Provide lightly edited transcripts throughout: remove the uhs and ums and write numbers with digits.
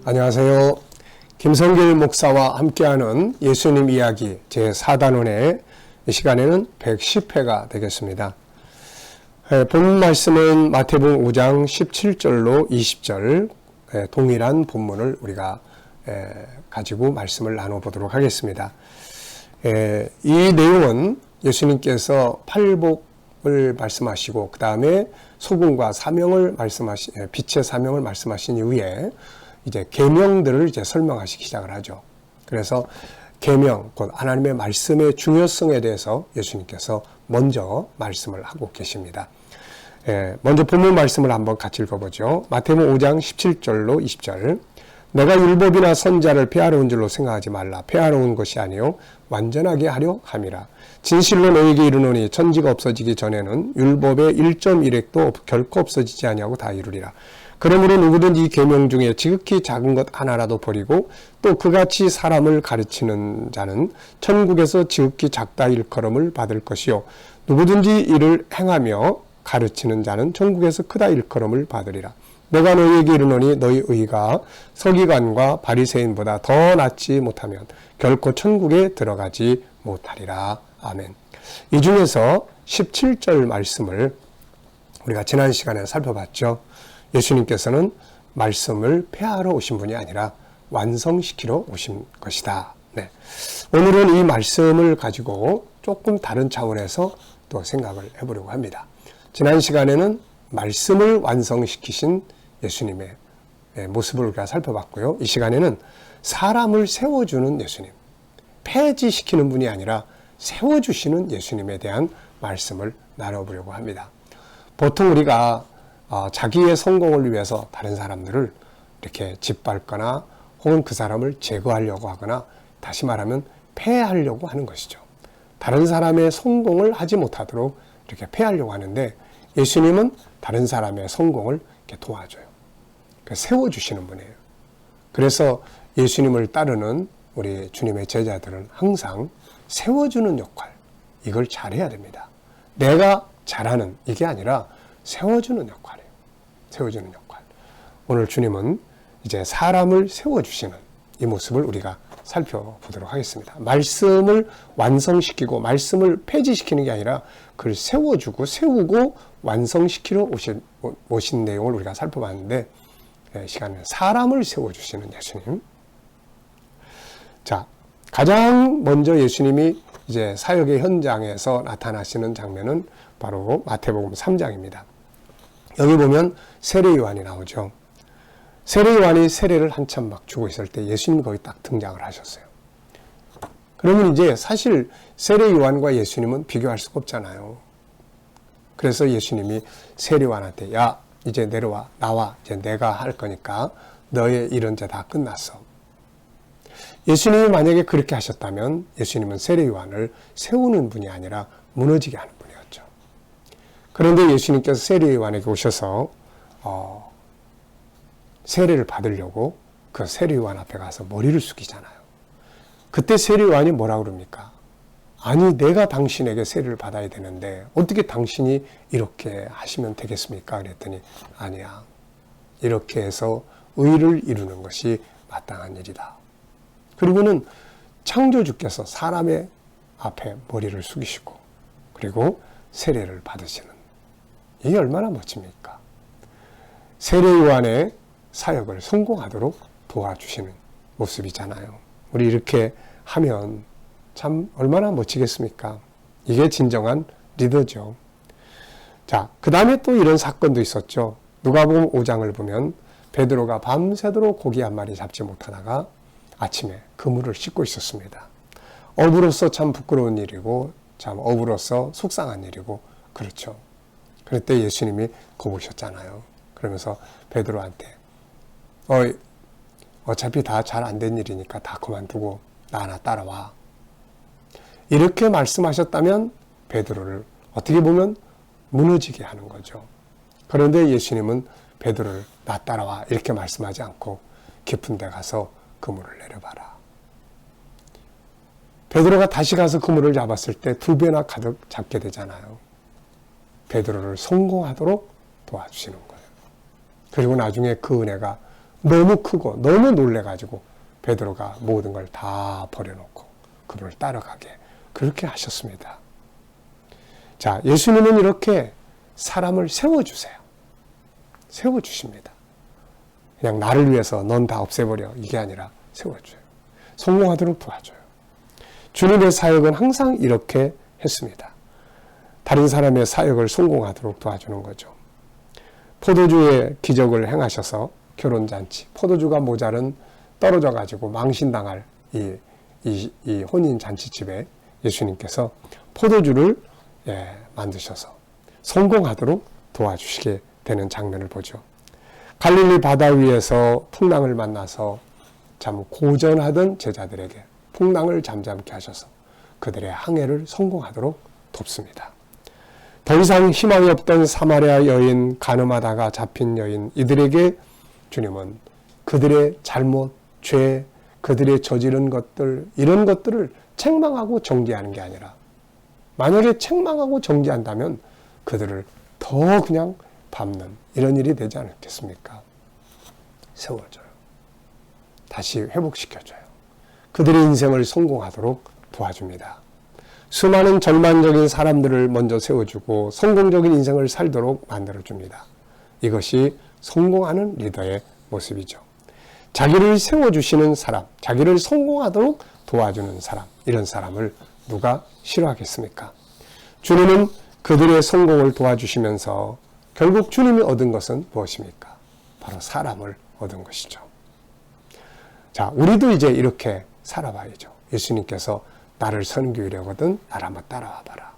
안녕하세요. 김성길 목사와 함께하는 예수님 이야기 제4단원의 시간에는 110회가 되겠습니다. 본문 말씀은 마태복음 5장 17절로 20절 동일한 본문을 우리가 가지고 말씀을 나눠보도록 하겠습니다. 이 내용은 예수님께서 팔복을 말씀하시고 그 다음에 소금과 사명을 빛의 사명을 말씀하신 이후에 이제 계명들을 이제 설명하시기 시작을 하죠. 그래서 계명, 곧 하나님의 말씀의 중요성에 대해서 예수님께서 먼저 말씀을 하고 계십니다. 먼저 본문 말씀을 한번 같이 읽어보죠. 마태복음 5장 17절로 20절. 내가 율법이나 선자를 폐하러 온 줄로 생각하지 말라. 폐하러 온 것이 아니요 완전하게 하려 함이라. 진실로 너에게 이르노니 천지가 없어지기 전에는 율법의 1.1획도 결코 없어지지 아니하고 다 이루리라. 그러므로 누구든지 이 계명 중에 지극히 작은 것 하나라도 버리고 또 그같이 사람을 가르치는 자는 천국에서 지극히 작다 일컬음을 받을 것이요 누구든지 이를 행하며 가르치는 자는 천국에서 크다 일컬음을 받으리라. 내가 너희에게 이르노니 너희 의가 서기관과 바리새인보다 더 낫지 못하면 결코 천국에 들어가지 못하리라. 아멘. 이 중에서 17절 말씀을 우리가 지난 시간에 살펴봤죠. 예수님께서는 말씀을 폐하러 오신 분이 아니라 완성시키러 오신 것이다. 네. 오늘은 이 말씀을 가지고 조금 다른 차원에서 또 생각을 해보려고 합니다. 지난 시간에는 말씀을 완성시키신 예수님의 모습을 우리가 살펴봤고요. 이 시간에는 사람을 세워주는 예수님, 폐지시키는 분이 아니라 세워주시는 예수님에 대한 말씀을 나눠보려고 합니다. 보통 우리가 자기의 성공을 위해서 다른 사람들을 이렇게 짓밟거나 혹은 그 사람을 제거하려고 하거나 다시 말하면 폐하려고 하는 것이죠. 다른 사람의 성공을 하지 못하도록 이렇게 폐하려고 하는데 예수님은 다른 사람의 성공을 이렇게 도와줘요. 세워주시는 분이에요. 그래서 예수님을 따르는 우리 주님의 제자들은 항상 세워주는 역할, 이걸 잘해야 됩니다. 내가 잘하는 이게 아니라 세워주는 역할이에요. 세워주는 역할. 오늘 주님은 이제 사람을 세워주시는 이 모습을 우리가 살펴보도록 하겠습니다. 말씀을 완성시키고 말씀을 폐지시키는 게 아니라 그걸 세워주고 세우고 완성시키러 오신 내용을 우리가 살펴봤는데 시간에 사람을 세워주시는 예수님. 자, 가장 먼저 예수님이 이제 사역의 현장에서 나타나시는 장면은 바로 마태복음 3장입니다. 여기 보면 세례 요한이 나오죠. 세례 요한이 세례를 한참 막 주고 있을 때 예수님이 거기 딱 등장을 하셨어요. 그러면 이제 사실 세례 요한과 예수님은 비교할 수가 없잖아요. 그래서 예수님이 세례 요한한테 야 이제 내려와 나와 이제 내가 할 거니까 너의 일은 이제 다 끝났어. 예수님이 만약에 그렇게 하셨다면 예수님은 세례 요한을 세우는 분이 아니라 무너지게 하는 분이었죠. 그런데 예수님께서 세례 요한에게 오셔서 세례를 받으려고 그 세례 요한 앞에 가서 머리를 숙이잖아요. 그때 세례 요한이 뭐라고 그럽니까? 아니 내가 당신에게 세례를 받아야 되는데 어떻게 당신이 이렇게 하시면 되겠습니까? 그랬더니 아니야. 이렇게 해서 의를 이루는 것이 마땅한 일이다. 그리고는 창조주께서 사람의 앞에 머리를 숙이시고 그리고 세례를 받으시는 이게 얼마나 멋집니까? 세례 요한의 사역을 성공하도록 도와주시는 모습이잖아요. 우리 이렇게 하면 참 얼마나 멋지겠습니까? 이게 진정한 리더죠. 자, 그 다음에 또 이런 사건도 있었죠. 누가복음 5장을 보면 베드로가 밤새도록 고기 한 마리 잡지 못하다가 아침에 그물을 씻고 있었습니다. 어부로서 참 부끄러운 일이고 참 어부로서 속상한 일이고 그렇죠. 그럴 때 예수님이 거보셨잖아요. 그러면서 베드로한테 어차피 다 잘 안 된 일이니까 다 그만두고 나 하나 따라와. 이렇게 말씀하셨다면 베드로를 어떻게 보면 무너지게 하는 거죠. 그런데 예수님은 베드로를 나 따라와 이렇게 말씀하지 않고 깊은 데 가서 그물을 내려봐라. 베드로가 다시 가서 그물을 잡았을 때 2배나 가득 잡게 되잖아요. 베드로를 성공하도록 도와주시는 거예요. 그리고 나중에 그 은혜가 너무 크고 너무 놀래가지고 베드로가 모든 걸 다 버려놓고 그분을 따라가게 그렇게 하셨습니다. 자, 예수님은 이렇게 사람을 세워주세요. 세워주십니다. 그냥 나를 위해서 넌 다 없애버려 이게 아니라 세워줘요. 성공하도록 도와줘요. 주님의 사역은 항상 이렇게 했습니다. 다른 사람의 사역을 성공하도록 도와주는 거죠. 포도주의 기적을 행하셔서 결혼잔치, 포도주가 모자른 떨어져 가지고 망신당할 이 혼인잔치집에 예수님께서 포도주를 만드셔서 성공하도록 도와주시게 되는 장면을 보죠. 갈릴리 바다 위에서 풍랑을 만나서 참 고전하던 제자들에게 풍랑을 잠잠케 하셔서 그들의 항해를 성공하도록 돕습니다. 더 이상 희망이 없던 사마리아 여인, 가늠하다가 잡힌 여인, 이들에게 주님은 그들의 잘못, 죄, 그들의 저지른 것들, 이런 것들을 책망하고 정죄하는 게 아니라 만약에 책망하고 정죄한다면 그들을 더 그냥 밟는 이런 일이 되지 않겠습니까? 세워줘요. 다시 회복시켜줘요. 그들의 인생을 성공하도록 도와줍니다. 수많은 절망적인 사람들을 먼저 세워주고 성공적인 인생을 살도록 만들어줍니다. 이것이 성공하는 리더의 모습이죠. 자기를 세워주시는 사람, 자기를 성공하도록 도와주는 사람, 이런 사람을 누가 싫어하겠습니까? 주님은 그들의 성공을 도와주시면서 결국 주님이 얻은 것은 무엇입니까? 바로 사람을 얻은 것이죠. 자, 우리도 이제 이렇게 살아봐야죠. 예수님께서 나를 섬기려거든 나를 한번 따라와 봐라.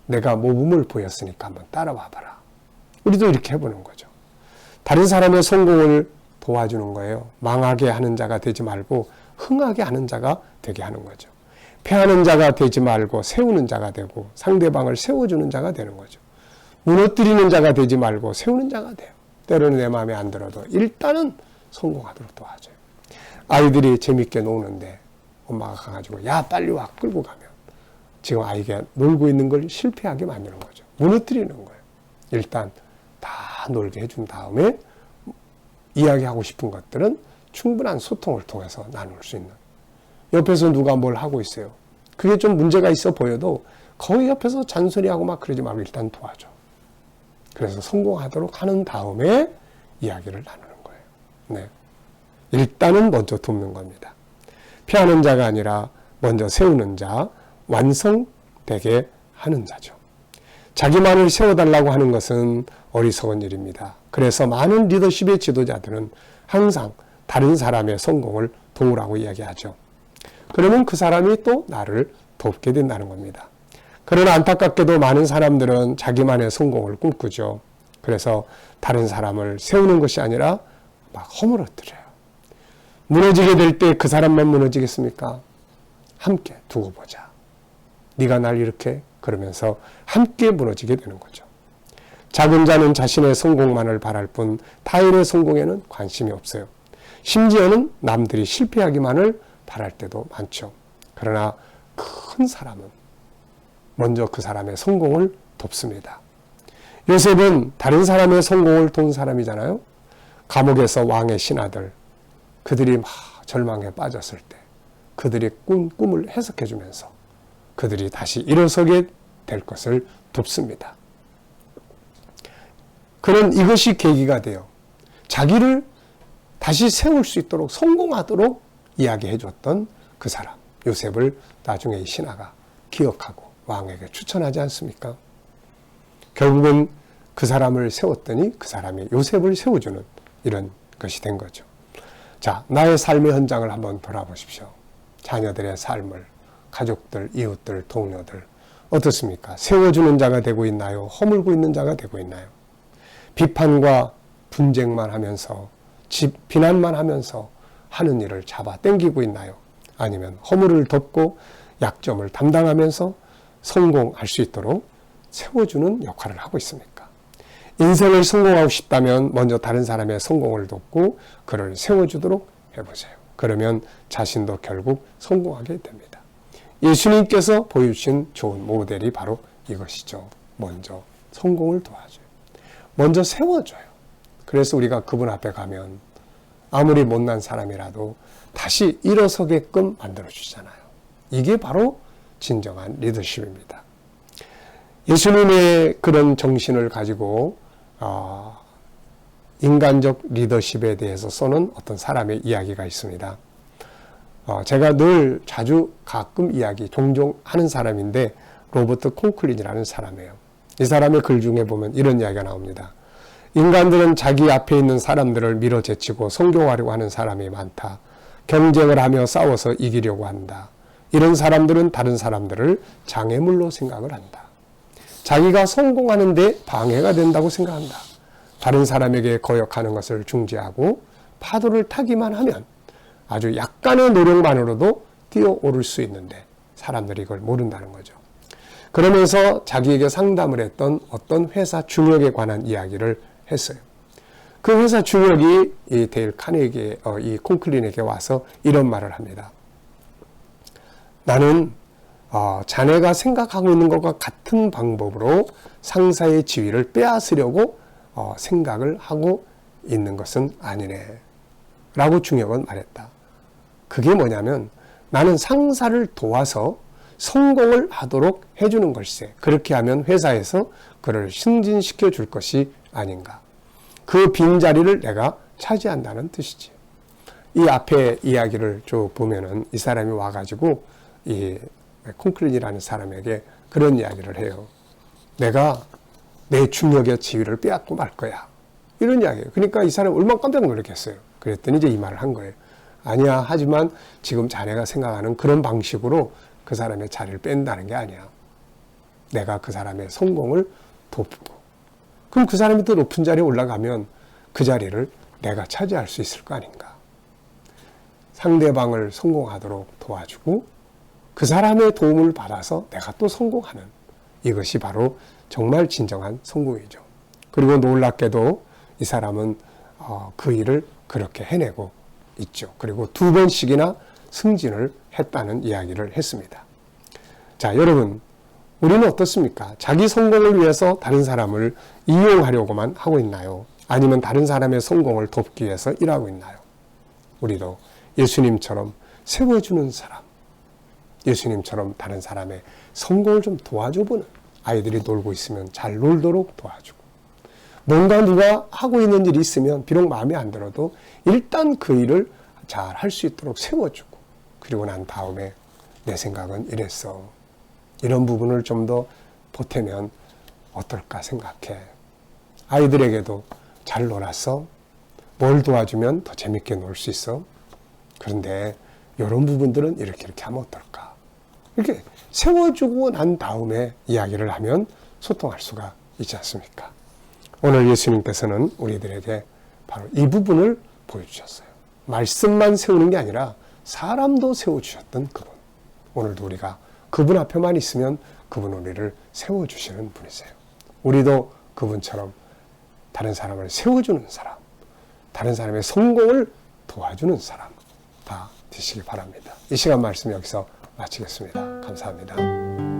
내가 모범을 보였으니까 한번 따라와 봐라. 우리도 이렇게 해보는 거죠. 다른 사람의 성공을 도와주는 거예요. 망하게 하는 자가 되지 말고 흥하게 하는 자가 되게 하는 거죠. 패하는 자가 되지 말고 세우는 자가 되고 상대방을 세워주는 자가 되는 거죠. 무너뜨리는 자가 되지 말고 세우는 자가 돼요. 때로는 내 마음에 안 들어도 일단은 성공하도록 도와줘요. 아이들이 재밌게 노는데 엄마가 가가지고 야 빨리 와 끌고 가면 지금 아이가 놀고 있는 걸 실패하게 만드는 거죠. 무너뜨리는 거예요. 일단 다 놀게 해준 다음에 이야기하고 싶은 것들은 충분한 소통을 통해서 나눌 수 있는. 옆에서 누가 뭘 하고 있어요. 그게 좀 문제가 있어 보여도 거기 옆에서 잔소리하고 막 그러지 말고 일단 도와줘. 그래서 성공하도록 하는 다음에 이야기를 나누는 거예요. 네. 일단은 먼저 돕는 겁니다. 피하는 자가 아니라 먼저 세우는 자, 완성되게 하는 자죠. 자기만을 세워달라고 하는 것은 어리석은 일입니다. 그래서 많은 리더십의 지도자들은 항상 다른 사람의 성공을 도우라고 이야기하죠. 그러면 그 사람이 또 나를 돕게 된다는 겁니다. 그러나 안타깝게도 많은 사람들은 자기만의 성공을 꿈꾸죠. 그래서 다른 사람을 세우는 것이 아니라 막 허물어뜨려요. 무너지게 될 때 그 사람만 무너지겠습니까? 함께 두고 보자. 네가 날 이렇게 그러면서 함께 무너지게 되는 거죠. 작은 자는 자신의 성공만을 바랄 뿐 타인의 성공에는 관심이 없어요. 심지어는 남들이 실패하기만을 바랄 때도 많죠. 그러나 큰 사람은 먼저 그 사람의 성공을 돕습니다. 요셉은 다른 사람의 성공을 도운 사람이잖아요. 감옥에서 왕의 신하들, 그들이 막 절망에 빠졌을 때 그들의 꿈을 해석해 주면서 그들이 다시 일어서게 될 것을 돕습니다. 그런 이것이 계기가 돼요. 자기를 다시 세울 수 있도록 성공하도록 이야기해 줬던 그 사람, 요셉을 나중에 이 신하가 기억하고 왕에게 추천하지 않습니까? 결국은 그 사람을 세웠더니 그 사람이 요셉을 세워주는 이런 것이 된 거죠. 자, 나의 삶의 현장을 한번 돌아보십시오. 자녀들의 삶을, 가족들, 이웃들, 동료들 어떻습니까? 세워주는 자가 되고 있나요? 허물고 있는 자가 되고 있나요? 비판과 분쟁만 하면서 비난만 하면서 하는 일을 잡아 당기고 있나요? 아니면 허물을 덮고 약점을 담당하면서 성공할 수 있도록 세워주는 역할을 하고 있습니까? 인생을 성공하고 싶다면 먼저 다른 사람의 성공을 돕고 그를 세워주도록 해보세요. 그러면 자신도 결국 성공하게 됩니다. 예수님께서 보여주신 좋은 모델이 바로 이것이죠. 먼저 성공을 도와줘요. 먼저 세워줘요. 그래서 우리가 그분 앞에 가면 아무리 못난 사람이라도 다시 일어서게끔 만들어주잖아요. 이게 바로 진정한 리더십입니다. 예수님의 그런 정신을 가지고 인간적 리더십에 대해서 써는 어떤 사람의 이야기가 있습니다. 제가 늘 자주 가끔 종종 하는 사람인데 로버트 콩클린이라는 사람이에요. 이 사람의 글 중에 보면 이런 이야기가 나옵니다. 인간들은 자기 앞에 있는 사람들을 밀어제치고 성공하려고 하는 사람이 많다. 경쟁을 하며 싸워서 이기려고 한다. 이런 사람들은 다른 사람들을 장애물로 생각을 한다. 자기가 성공하는데 방해가 된다고 생각한다. 다른 사람에게 거역하는 것을 중지하고 파도를 타기만 하면 아주 약간의 노력만으로도 뛰어오를 수 있는데 사람들이 이걸 모른다는 거죠. 그러면서 자기에게 상담을 했던 어떤 회사 중역에 관한 이야기를 했어요. 그 회사 중역이 이 데일 카네기, 이 콩클린에게 와서 이런 말을 합니다. 나는 자네가 생각하고 있는 것과 같은 방법으로 상사의 지위를 빼앗으려고 생각을 하고 있는 것은 아니네. 라고 중역은 말했다. 그게 뭐냐면 나는 상사를 도와서 성공을 하도록 해주는 걸세. 그렇게 하면 회사에서 그를 승진시켜 줄 것이 아닌가. 그 빈자리를 내가 차지한다는 뜻이지. 이 앞에 이야기를 쭉 보면은 이 사람이 와가지고 이 콩클린이라는 사람에게 그런 이야기를 해요. 내가 내 중역의 지위를 빼앗고 말 거야. 이런 이야기예요. 그러니까 이 사람이 얼마나 깜짝 놀랐겠어요. 그랬더니 이제 이 말을 한 거예요. 아니야. 하지만 지금 자네가 생각하는 그런 방식으로 그 사람의 자리를 뺀다는 게 아니야. 내가 그 사람의 성공을 돕고 그럼 그 사람이 더 높은 자리에 올라가면 그 자리를 내가 차지할 수 있을 거 아닌가. 상대방을 성공하도록 도와주고 그 사람의 도움을 받아서 내가 또 성공하는 이것이 바로 정말 진정한 성공이죠. 그리고 놀랍게도 이 사람은 그 일을 그렇게 해내고 있죠. 그리고 2번씩이나 승진을 했다는 이야기를 했습니다. 자, 여러분, 우리는 어떻습니까? 자기 성공을 위해서 다른 사람을 이용하려고만 하고 있나요? 아니면 다른 사람의 성공을 돕기 위해서 일하고 있나요? 우리도 예수님처럼 세워주는 사람, 예수님처럼 다른 사람의 성공을 좀 도와줘보는, 아이들이 놀고 있으면 잘 놀도록 도와주고, 뭔가 누가 하고 있는 일이 있으면 비록 마음에 안 들어도 일단 그 일을 잘 할 수 있도록 세워주고, 그리고 난 다음에 내 생각은 이랬어. 이런 부분을 좀 더 보태면 어떨까 생각해. 아이들에게도 잘 놀았어. 뭘 도와주면 더 재밌게 놀 수 있어. 그런데 이런 부분들은 이렇게 하면 어떨까. 이렇게 세워주고 난 다음에 이야기를 하면 소통할 수가 있지 않습니까? 오늘 예수님께서는 우리들에게 바로 이 부분을 보여주셨어요. 말씀만 세우는 게 아니라 사람도 세워주셨던 그분. 오늘도 우리가 그분 앞에만 있으면 그분 우리를 세워주시는 분이세요. 우리도 그분처럼 다른 사람을 세워주는 사람, 다른 사람의 성공을 도와주는 사람 다 되시기 바랍니다. 이 시간 말씀 여기서 마치겠습니다. 감사합니다.